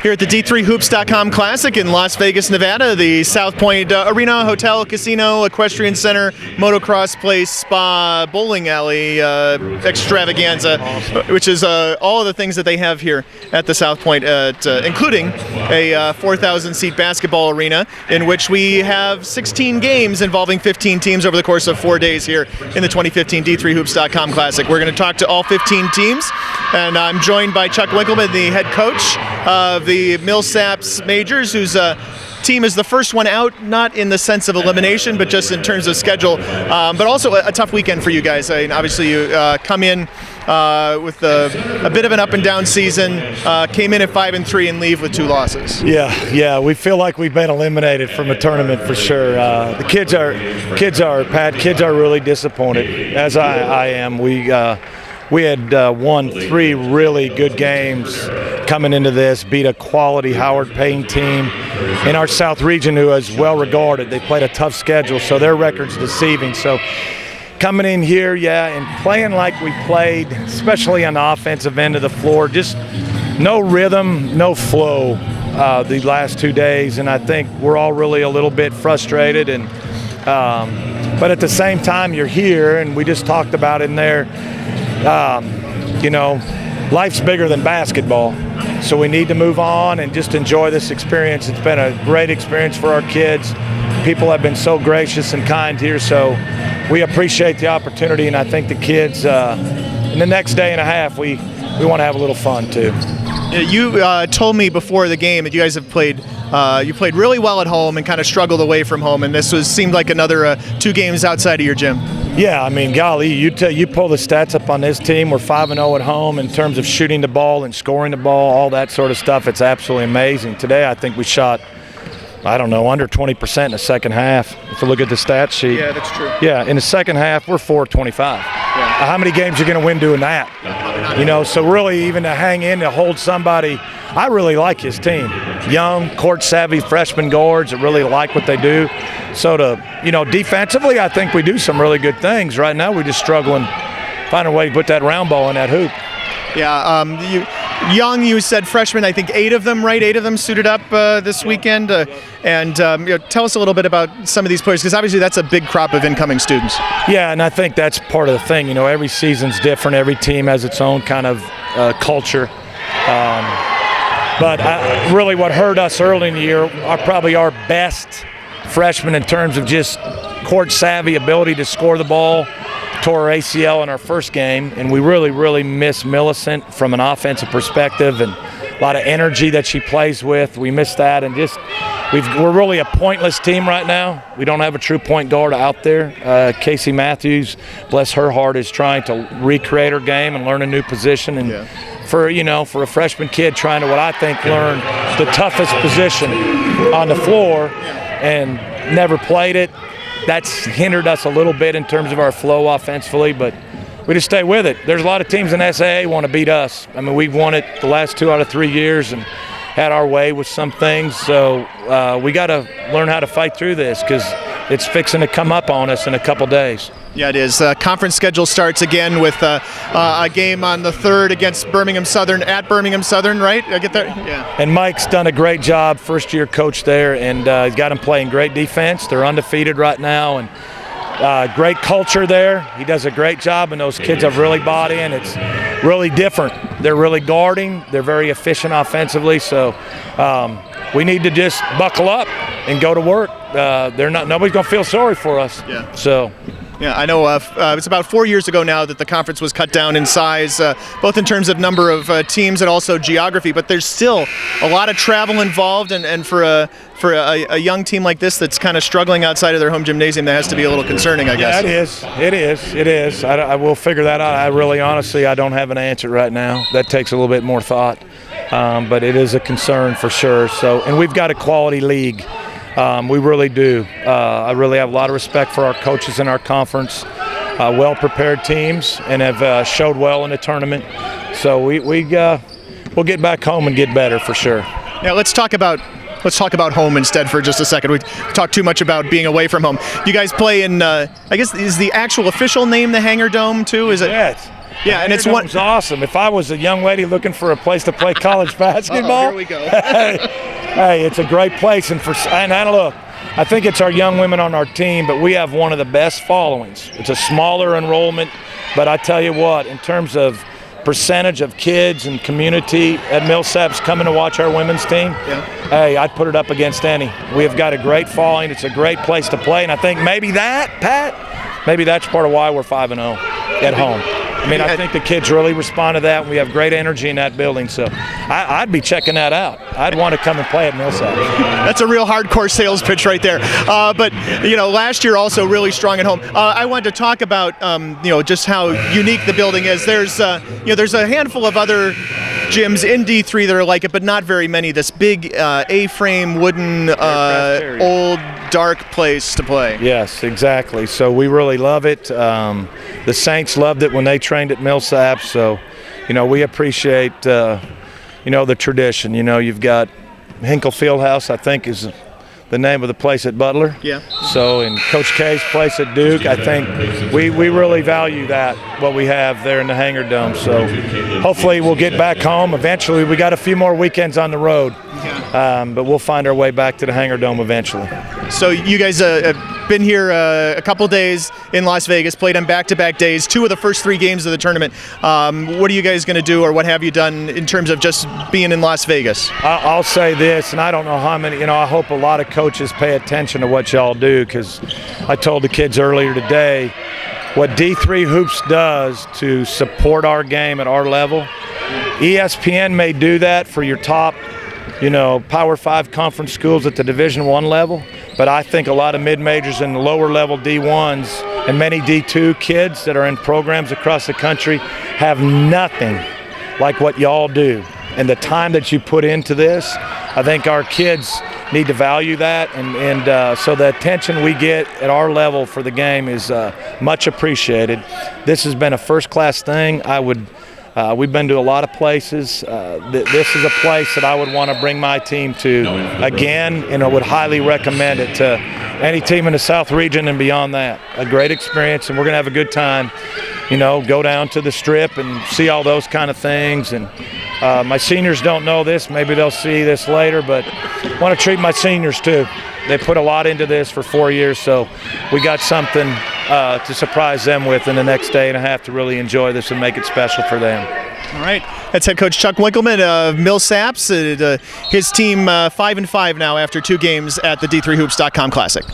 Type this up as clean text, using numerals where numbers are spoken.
Here at the D3Hoops.com Classic in Las Vegas, Nevada, the South Point Arena, Hotel, Casino, Equestrian Center, Motocross Place, Spa, Bowling Alley, Extravaganza, which is all of the things that they have here at the South Point, including a 4,000-seat basketball arena in which we have 16 games involving 15 teams over the course of 4 days here in the 2015 D3Hoops.com Classic. We're going to talk to all 15 teams, and I'm joined by Chuck Winkleman, the head coach of the Millsaps Majors, whose team is the first one out, not in the sense of elimination, but just in terms of schedule, but also a tough weekend for you guys. I mean, obviously, you come in with a bit of an up-and-down season, came in at 5-3 and leave with 2 losses. Yeah, we feel like we've been eliminated from a tournament for sure. The kids are really disappointed, as I am. We had won 3 really good games coming into this, beat a quality Howard Payne team in our South region who is well regarded. They played a tough schedule, so their record's deceiving. So coming in here, and playing like we played, especially on the offensive end of the floor, just no rhythm, no flow the last 2 days, and I think we're all really a little bit frustrated. And but at the same time, you're here, and we just talked about in there, life's bigger than basketball, so we need to move on and just enjoy this experience. It's been a great experience for our kids. People have been so gracious and kind here, so we appreciate the opportunity, and I think the kids, in the next day and a half, we want to have a little fun too. You told me before the game that you guys have played really well at home and kind of struggled away from home, and this seemed like another 2 games outside of your gym. Yeah, I mean, golly, you pull the stats up on this team. We're 5-0 at home in terms of shooting the ball and scoring the ball, all that sort of stuff. It's absolutely amazing. Today, I think we shot, under 20% in the second half. If you look at the stat sheet. Yeah, that's true. Yeah, in the second half, we're 4-25. Yeah. How many games are you going to win doing that? So really even to hang in, to hold somebody, I really like his team. Young, court-savvy freshman guards that really like what they do. So defensively, I think we do some really good things. Right now, we're just struggling, finding a way to put that round ball in that hoop. Yeah, Young, you said freshmen, I think 8 of them, right? 8 of them suited up this weekend. Tell us a little bit about some of these players, because obviously that's a big crop of incoming students. Yeah, and I think that's part of the thing. Every season's different. Every team has its own kind of culture. But really what hurt us early in the year are probably our best freshmen in terms of just court savvy, ability to score the ball. Tore our ACL in our first game, and we really, really miss Millicent from an offensive perspective, and a lot of energy that she plays with. We miss that, and we're really a pointless team right now. We don't have a true point guard out there. Casey Matthews, bless her heart, is trying to recreate her game and learn a new position. And for a freshman kid trying to, what I think, learn the toughest position on the floor and never played it, that's hindered us a little bit in terms of our flow offensively, but we just stay with it. There's a lot of teams in SAA want to beat us. I mean, we've won it the last 2 out of 3 years and had our way with some things, so we got to learn how to fight through this, because it's fixing to come up on us in a couple days. Yeah, it is. Conference schedule starts again with a game on the 3rd against Birmingham Southern at Birmingham Southern, right? I get that? Yeah. And Mike's done a great job, first-year coach there, and he's got them playing great defense. They're undefeated right now, and great culture there. He does a great job, and those kids have really bought in. It's really different. They're really guarding. They're very efficient offensively, so we need to just buckle up and go to work. Nobody's going to feel sorry for us. Yeah. So. Yeah, I know it's about 4 years ago now that the conference was cut down in size, both in terms of number of teams and also geography, but there's still a lot of travel involved, and for a young team like this that's kind of struggling outside of their home gymnasium, that has to be a little concerning, I guess. Yeah, it is. I will figure that out. I don't have an answer right now. That takes a little bit more thought, but it is a concern for sure. So, and we've got a quality league. We really do. I really have a lot of respect for our coaches in our conference, well-prepared teams, and have showed well in the tournament. So we'll get back home and get better for sure. Yeah, let's talk about home instead for just a second. We talked too much about being away from home. You guys play in, I guess, is the actual official name the Hangar Dome too? Is it? Yes. Yeah, and it's awesome. If I was a young lady looking for a place to play college basketball, here we go. hey, it's a great place. And look, I think it's our young women on our team, but we have one of the best followings. It's a smaller enrollment, but I tell you what, in terms of percentage of kids and community at Millsaps coming to watch our women's team, hey, I'd put it up against any. We have got a great following. It's a great place to play, and I think maybe that's part of why we're 5-0 at home. I mean, I think the kids really respond to that, and we have great energy in that building. So I'd be checking that out. I'd want to come and play at Millsaps. That's a real hardcore sales pitch right there. But, last year also really strong at home. I wanted to talk about, just how unique the building is. There's a handful of other gyms in D3 that are like it, but not very many. This big A-frame wooden old dark place to play. Yes, exactly. So we really love it. The Saints loved it when they trained at Millsaps. So, we appreciate, the tradition. You've got Hinkle Fieldhouse, I think, is the name of the place at Butler. Yeah. So, in Coach K's place at Duke, I think we really value that, what we have there in the Hangar Dome. So, hopefully we'll get back home. Eventually, we got a few more weekends on the road, but we'll find our way back to the Hangar Dome eventually. So, you guys have been here a couple days in Las Vegas, played on back-to-back days, 2 of the first 3 games of the tournament. What are you guys going to do, or what have you done in terms of just being in Las Vegas? I'll say this, and I don't know how many, I hope a lot of coaches pay attention to what y'all do, because I told the kids earlier today what D3 Hoops does to support our game at our level. ESPN may do that for your top, Power 5 conference schools at the Division I level, but I think a lot of mid-majors and lower level D1s and many D2 kids that are in programs across the country have nothing like what y'all do. And the time that you put into this, I think our kids need to value that, and so the attention we get at our level for the game is much appreciated. This has been a first-class thing. We've been to a lot of places. This is a place that I would want to bring my team to again, and I would highly recommend it to any team in the South region and beyond that. A great experience, and we're going to have a good time. Go down to the Strip and see all those kind of things. And my seniors don't know this. Maybe they'll see this later, but I want to treat my seniors too. They put a lot into this for 4 years, so we got something to surprise them with in the next day and a half to really enjoy this and make it special for them. All right. That's head coach Chuck Winkleman of Millsaps. His team 5-5 now after 2 games at the D3Hoops.com Classic.